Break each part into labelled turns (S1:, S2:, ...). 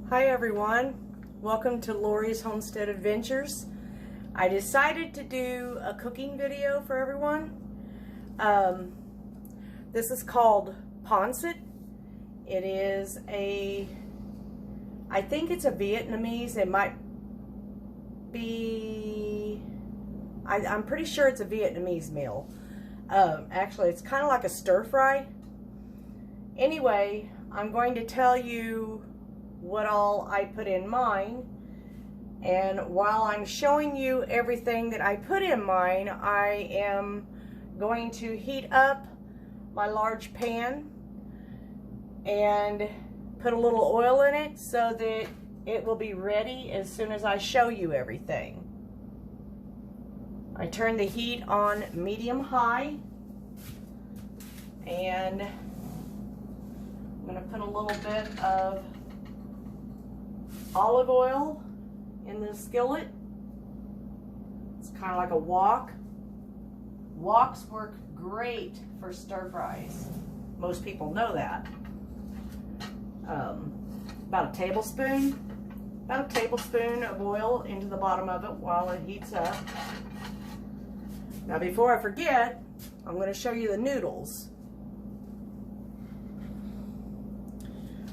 S1: Hi everyone, welcome to Lori's Homestead Adventures. I decided to do a cooking video for everyone. This is called Pansit. It is I think it's a Vietnamese, it might be, I'm pretty sure it's a Vietnamese meal. Actually, it's kind of like a stir fry. Anyway, I'm going to tell you what all I put in mine, and while I'm showing you everything that I put in mine, I am going to heat up my large pan and put a little oil in it so that it will be ready as soon as I show you everything. I turn the heat on medium high, and I'm going to put a little bit of olive oil in the skillet. It's kind of like a wok. Woks work great for stir fries. Most people know that. About a tablespoon of oil into the bottom of it while it heats up. Now before I forget, I'm going to show you the noodles.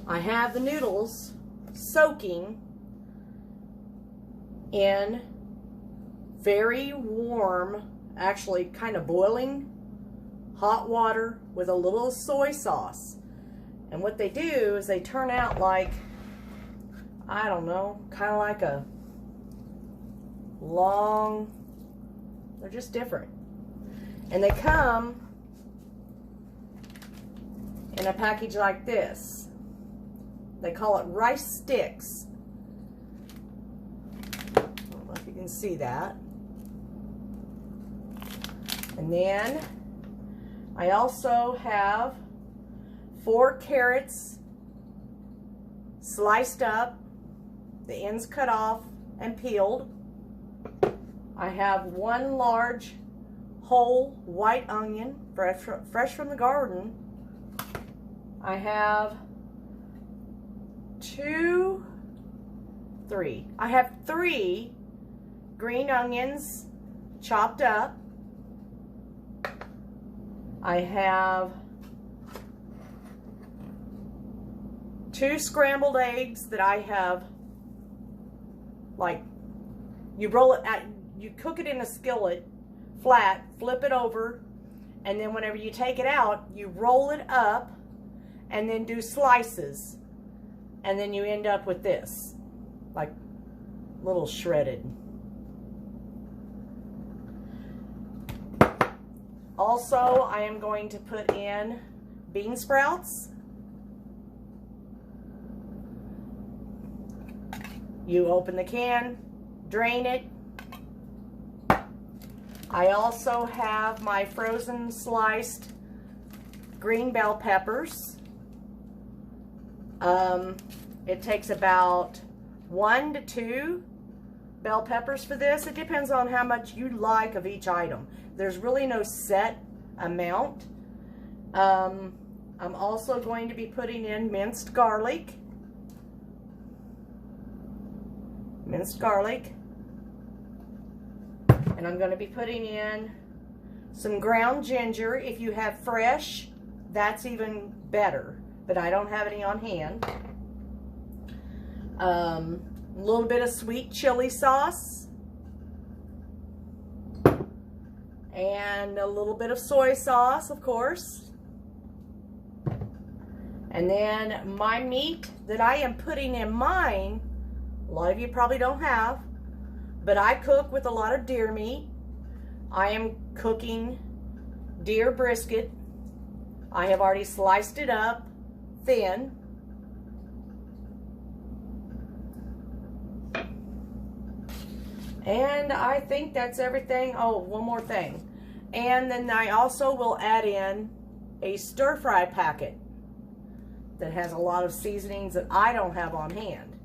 S1: I have the noodles soaking in very warm, actually kind of boiling hot water with a little soy sauce. And what they do is they turn out like, I don't know, kind of like a long, they're just different. And they come in a package like this. They call it rice sticks. I don't know if you can see that. And then I also have 4 carrots sliced up, the ends cut off and peeled. I have 1 large whole white onion, fresh from the garden. I have 3 green onions chopped up. I have 2 scrambled eggs that I have, like, you roll it out, you cook it in a skillet flat, flip it over, and then whenever you take it out, you roll it up and then do slices. And then you end up with this, like little shredded. Also, I am going to put in bean sprouts. You open the can, drain it. I also have my frozen sliced green bell peppers. It takes about 1 to 2 bell peppers for this. It depends on how much you like of each item. There's really no set amount. I'm also going to be putting in minced garlic. And I'm going to be putting in some ground ginger. If you have fresh, that's even better, but I don't have any on hand. A little bit of sweet chili sauce, and a little bit of soy sauce, of course. And then my meat that I am putting in mine, a lot of you probably don't have, but I cook with a lot of deer meat. I am cooking deer brisket. I have already sliced it up thin. And I think that's everything. Oh, one more thing. And then I also will add in a stir fry packet that has a lot of seasonings that I don't have on hand.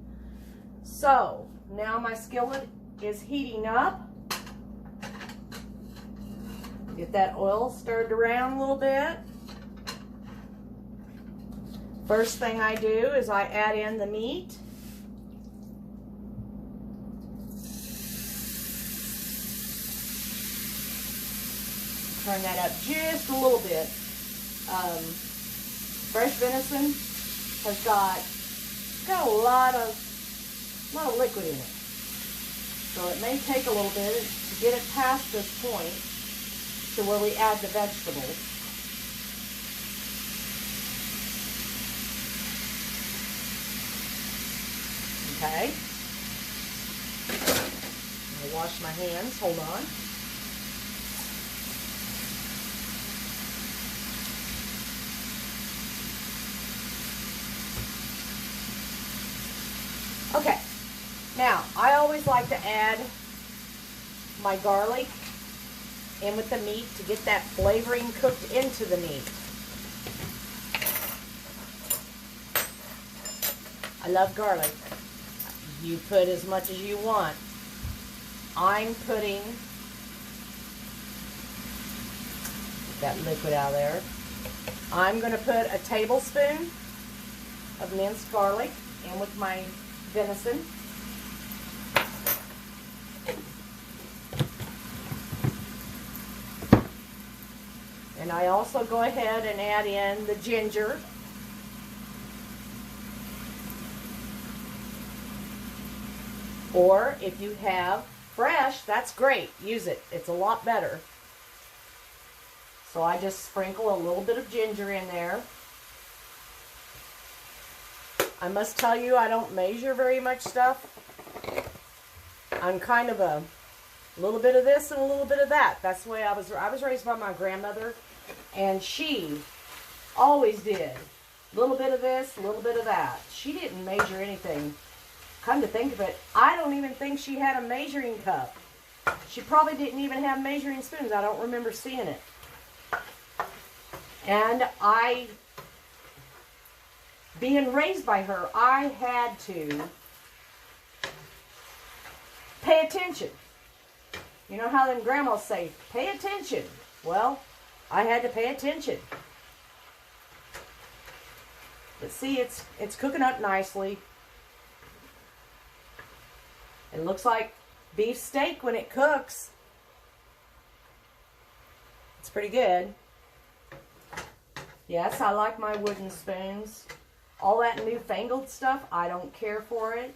S1: So now my skillet is heating up. Get that oil stirred around a little bit. First thing I do is I add in the meat. Turn that up just a little bit. Fresh venison has got a lot of liquid in it. So it may take a little bit to get it past this point to where we add the vegetables. Okay. I'll wash my hands. Hold on. Okay. Now, I always like to add my garlic in with the meat to get that flavoring cooked into the meat. I love garlic. You put as much as you want. I'm putting that liquid out of there. I'm going to put a tablespoon of minced garlic in with my venison. And I also go ahead and add in the ginger. Or if you have fresh, that's great. Use it. It's a lot better. So I just sprinkle a little bit of ginger in there. I must tell you, I don't measure very much stuff. I'm kind of a little bit of this and a little bit of that. That's the way I was raised by my grandmother, and she always did. A little bit of this, a little bit of that. She didn't measure anything. Come to think of it, I don't even think she had a measuring cup. She probably didn't even have measuring spoons. I don't remember seeing it. And being raised by her, I had to pay attention. You know how them grandmas say, pay attention. Well, I had to pay attention. But see, it's cooking up nicely. It looks like beef steak when it cooks. It's pretty good. Yes, I like my wooden spoons. All that newfangled stuff, I don't care for it.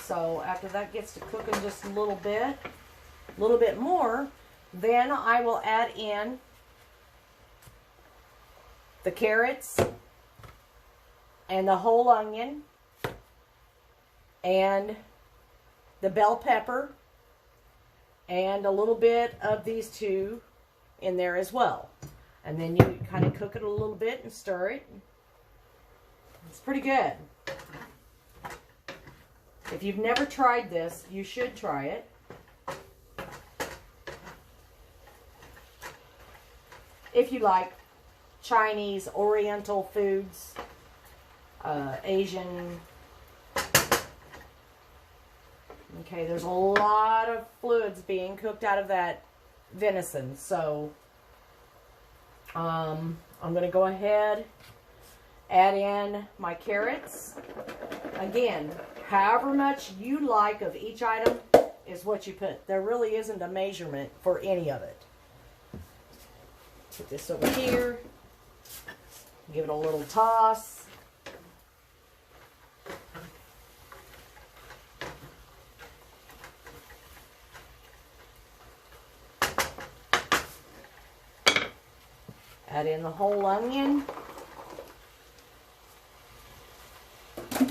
S1: So after that gets to cooking just a little bit more, then I will add in the carrots and the whole onion and the bell pepper and a little bit of these two in there as well. And then you kind of cook it a little bit and stir it. It's pretty good. If you've never tried this, you should try it. If you like Chinese, Oriental foods, Asian. Okay, there's a lot of fluids being cooked out of that venison, so I'm going to go ahead, add in my carrots. Again, however much you like of each item is what you put. There really isn't a measurement for any of it. Put this over here, give it a little toss. Add in the whole onion. Give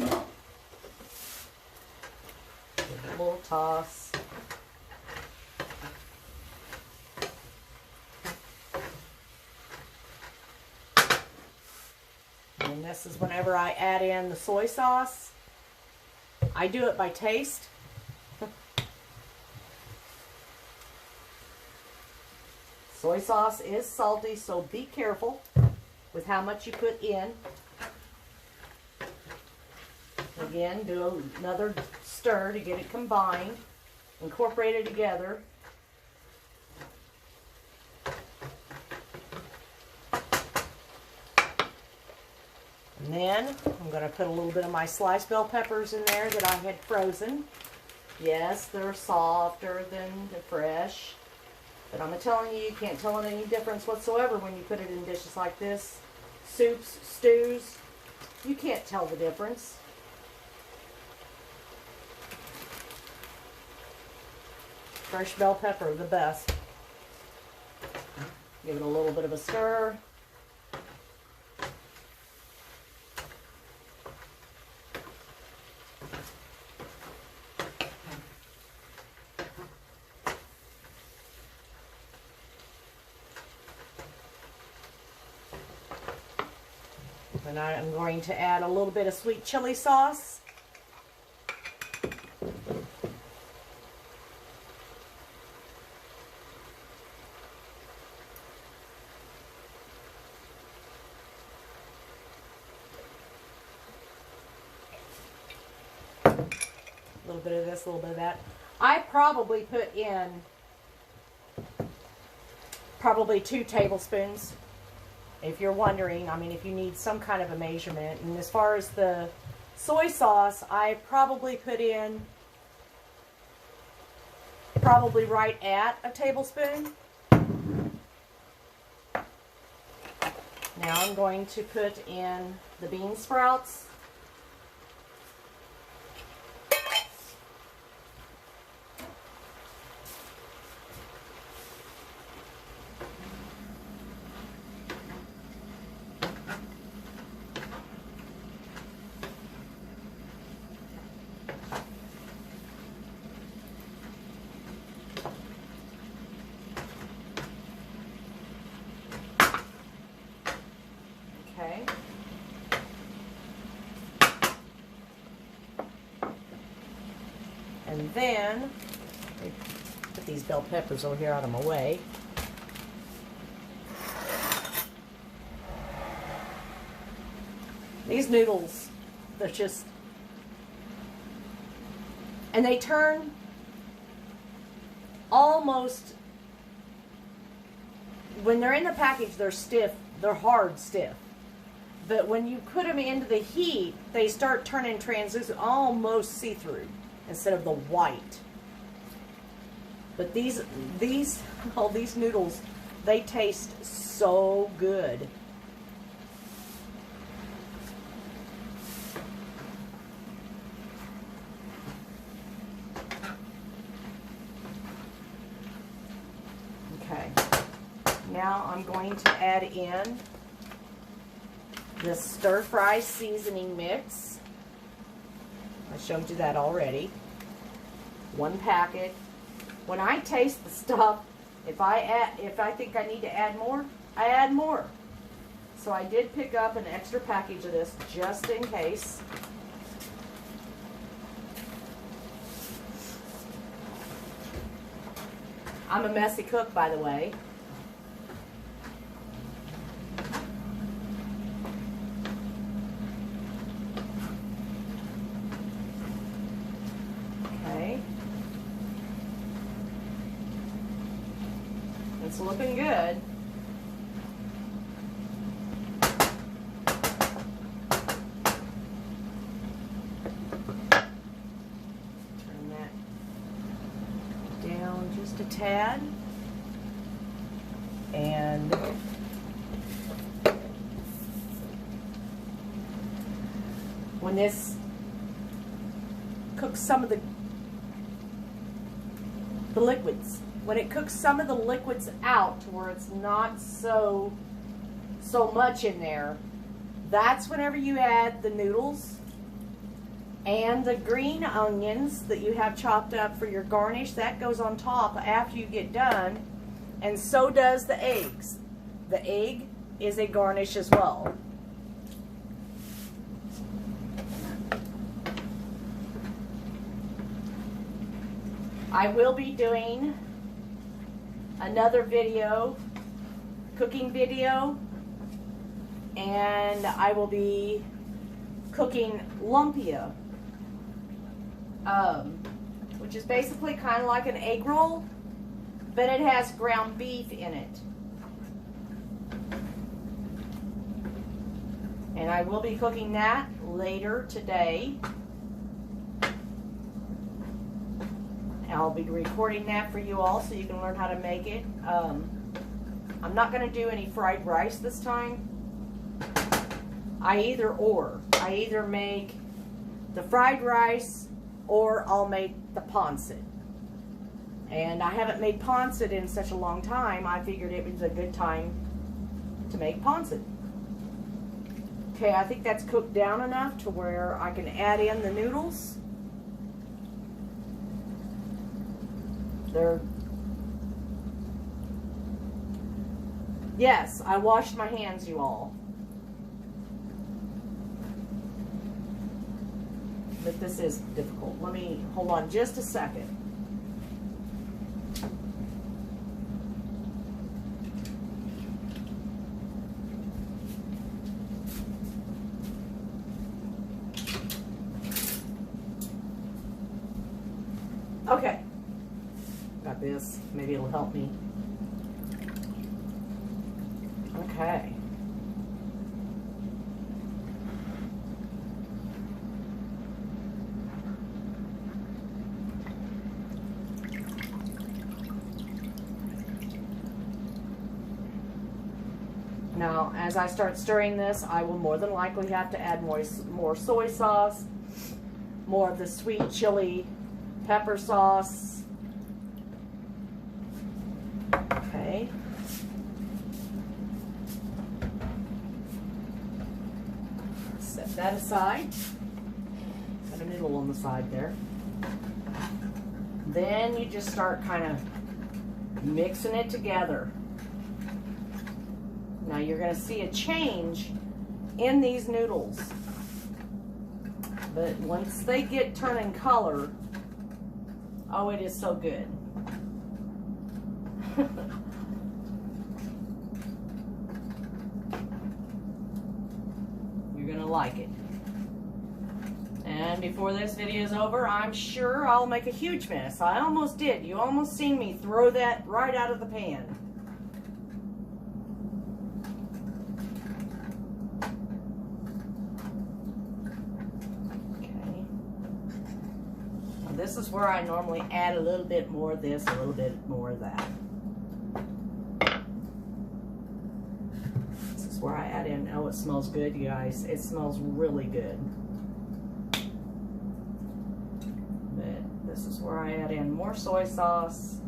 S1: it a little toss. And this is whenever I add in the soy sauce. I do it by taste. Soy sauce is salty, so be careful with how much you put in. Again, do another stir to get it combined, incorporated together. And then I'm going to put a little bit of my sliced bell peppers in there that I had frozen. Yes, they're softer than the fresh, but I'm telling you, you can't tell any difference whatsoever when you put it in dishes like this. Soups, stews, you can't tell the difference. Fresh bell pepper, the best. Give it a little bit of a stir. And I'm going to add a little bit of sweet chili sauce. A little bit of this, a little bit of that. I probably put in probably 2 tablespoons. If you're wondering, I mean, if you need some kind of a measurement. And as far as the soy sauce, I probably put in probably right at a tablespoon. Now I'm going to put in the bean sprouts. Okay. And then, put these bell peppers over here out of my way. These noodles, they're just, and they turn almost, when they're in the package, they're stiff, they're hard stiff. But when you put them into the heat, they start turning translucent, almost see-through, instead of the white. But these noodles, they taste so good. Okay. Now I'm going to add in this stir-fry seasoning mix. I showed you that already. 1 packet. When I taste the stuff, if I think I need to add more, I add more. So I did pick up an extra package of this just in case. I'm a messy cook, by the way. It's looking good. Turn that down just a tad. And when this cooks some of the liquids, when it cooks some of the liquids out to where it's not so much in there, that's whenever you add the noodles and the green onions that you have chopped up for your garnish. That goes on top after you get done, and so does the eggs. The egg is a garnish as well. I will be doing another video, cooking video, and I will be cooking lumpia, which is basically kind of like an egg roll, but it has ground beef in it. And I will be cooking that later today. I'll be recording that for you all so you can learn how to make it. I'm not going to do any fried rice this time. I either make the fried rice or I'll make the Pansit. And I haven't made Pansit in such a long time, I figured it was a good time to make Pansit. Okay, I think that's cooked down enough to where I can add in the noodles. Yes, I washed my hands, you all. But this is difficult. Let me, hold on just a second. Okay, got this. Maybe it'll help me. Okay. Now, as I start stirring this, I will more than likely have to add more soy sauce, more of the sweet chili pepper sauce. Okay. Set that aside. Got a noodle on the side there. Then you just start kind of mixing it together. Now you're going to see a change in these noodles. But once they get turning color, oh, it is so good. You're going to like it. And before this video is over, I'm sure I'll make a huge mess. I almost did. You almost seen me throw that right out of the pan. This is where I normally add a little bit more of this, a little bit more of that. This is where I add in, oh, it smells good, you guys. It smells really good. But this is where I add in more soy sauce.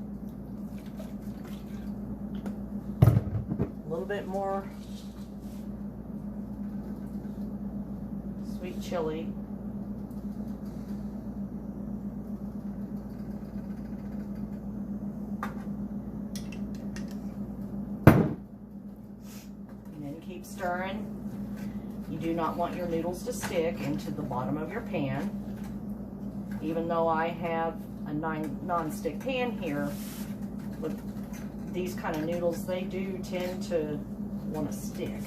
S1: A little bit more sweet chili. Keep stirring. You do not want your noodles to stick into the bottom of your pan. Even though I have a non-stick pan here, with these kind of noodles, they do tend to want to stick.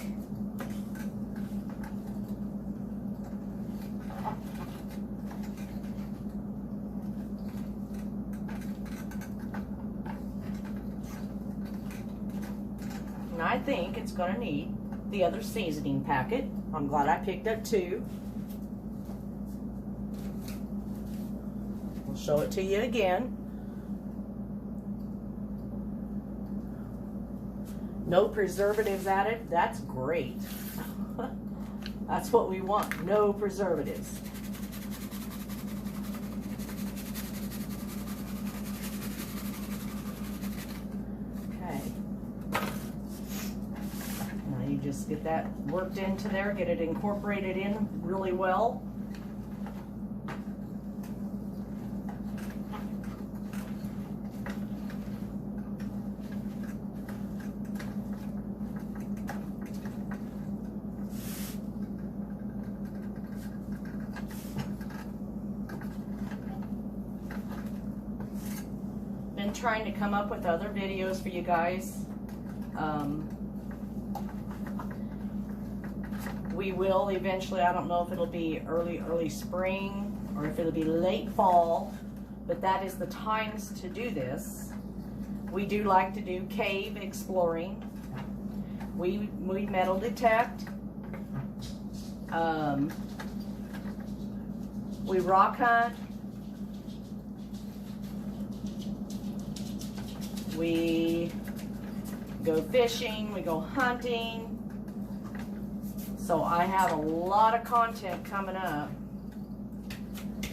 S1: And I think it's going to need the other seasoning packet. I'm glad I picked up two. I'll show it to you again. No preservatives added. That's great. That's what we want. No preservatives. Just get that worked into there, get it incorporated in really well. Been trying to come up with other videos for you guys. We will eventually, I don't know if it'll be early spring or if it'll be late fall, but that is the times to do this. We do like to do cave exploring. We metal detect. We rock hunt. We go fishing, we go hunting. So I have a lot of content coming up.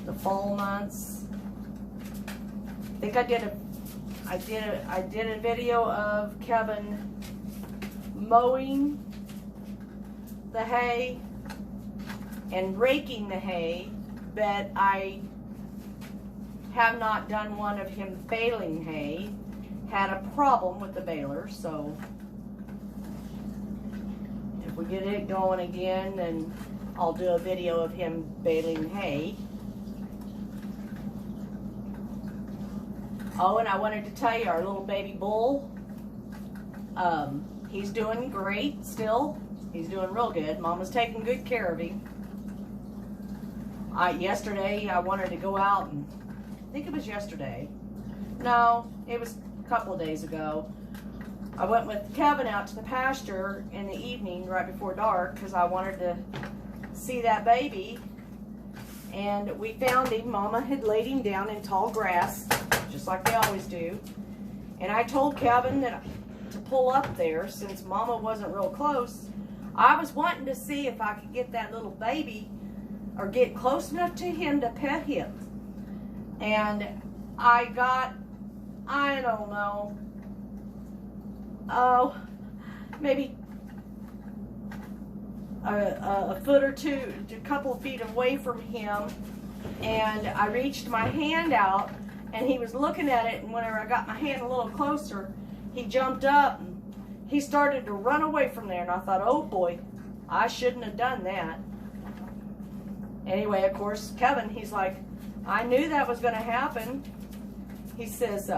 S1: The fall months. I think I did a video of Kevin mowing the hay and raking the hay, but I have not done one of him baling hay. Had a problem with the baler, so if we get it going again, then I'll do a video of him baling hay. Oh, and I wanted to tell you, our little baby bull, he's doing great still. He's doing real good. Mama's taking good care of him. Yesterday, I wanted to go out, and I think it was yesterday. No, it was a couple of days ago. I went with Kevin out to the pasture in the evening, right before dark, because I wanted to see that baby. And we found him. Mama had laid him down in tall grass, just like they always do. And I told Kevin that to pull up there, since Mama wasn't real close. I was wanting to see if I could get that little baby, or get close enough to him to pet him. And I got, I don't know, maybe a foot or two, a couple of feet away from him, and I reached my hand out, and he was looking at it, and whenever I got my hand a little closer, he jumped up, and he started to run away from there, and I thought, oh boy, I shouldn't have done that. Anyway, of course, Kevin, he's like, I knew that was going to happen. He says,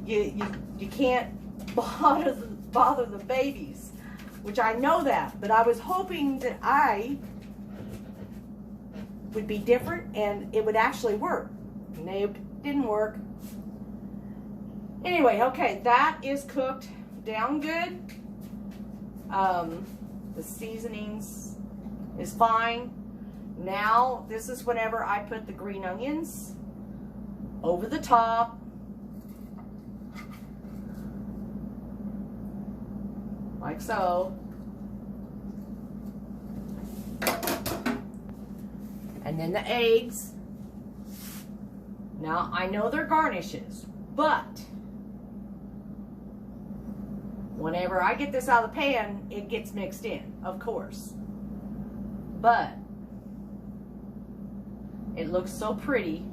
S1: you can't bother the babies, which I know that, but I was hoping that I would be different and it would actually work. Nope, didn't work. Anyway, okay, that is cooked down good. The seasonings is fine. Now, this is whenever I put the green onions over the top. Like so. And then the eggs. Now, I know they're garnishes, but whenever I get this out of the pan, it gets mixed in, of course. But it looks so pretty.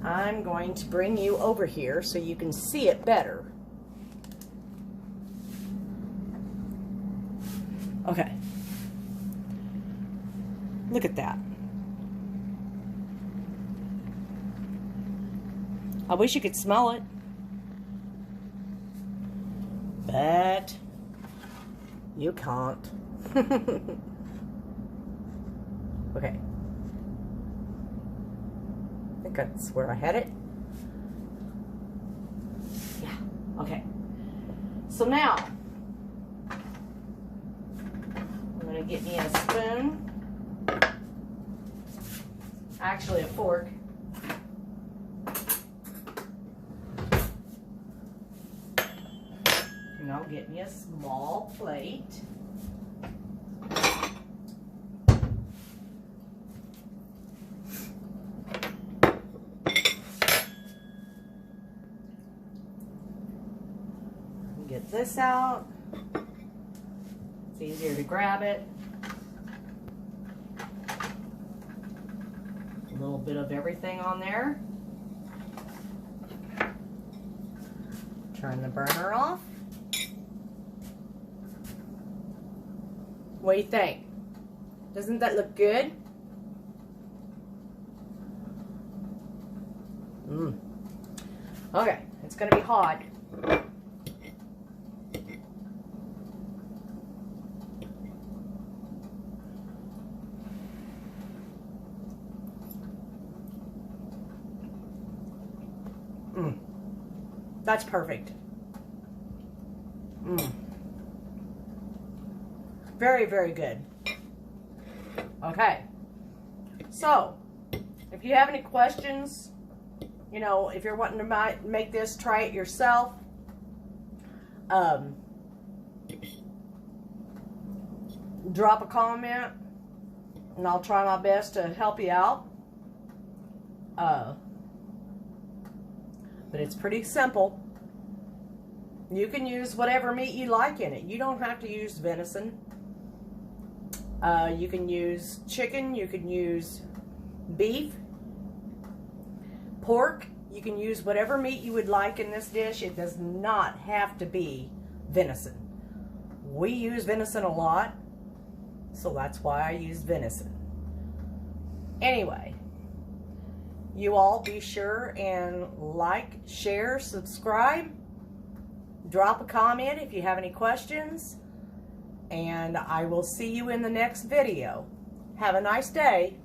S1: I'm going to bring you over here so you can see it better. Okay. Look at that. I wish you could smell it. But you can't. Okay. I think that's where I had it. Yeah, okay. So now, I'm going to get me a spoon. Actually, a fork. And I'll get me a small plate. Get this out. It's easier to grab it. A little bit of everything on there. Turn the burner off. What do you think? Doesn't that look good? Okay, it's gonna be hot. That's perfect. Very, very good. Okay, so if you have any questions, you know, if you're wanting to make this, try it yourself. Drop a comment, and I'll try my best to help you out. But it's pretty simple. You can use whatever meat you like in it. You don't have to use venison. You can use chicken. You can use beef, pork. You can use whatever meat you would like in this dish. It does not have to be venison. We use venison a lot, so that's why I use venison. Anyway, you all be sure and like, share, subscribe. Drop a comment if you have any questions. And I will see you in the next video. Have a nice day.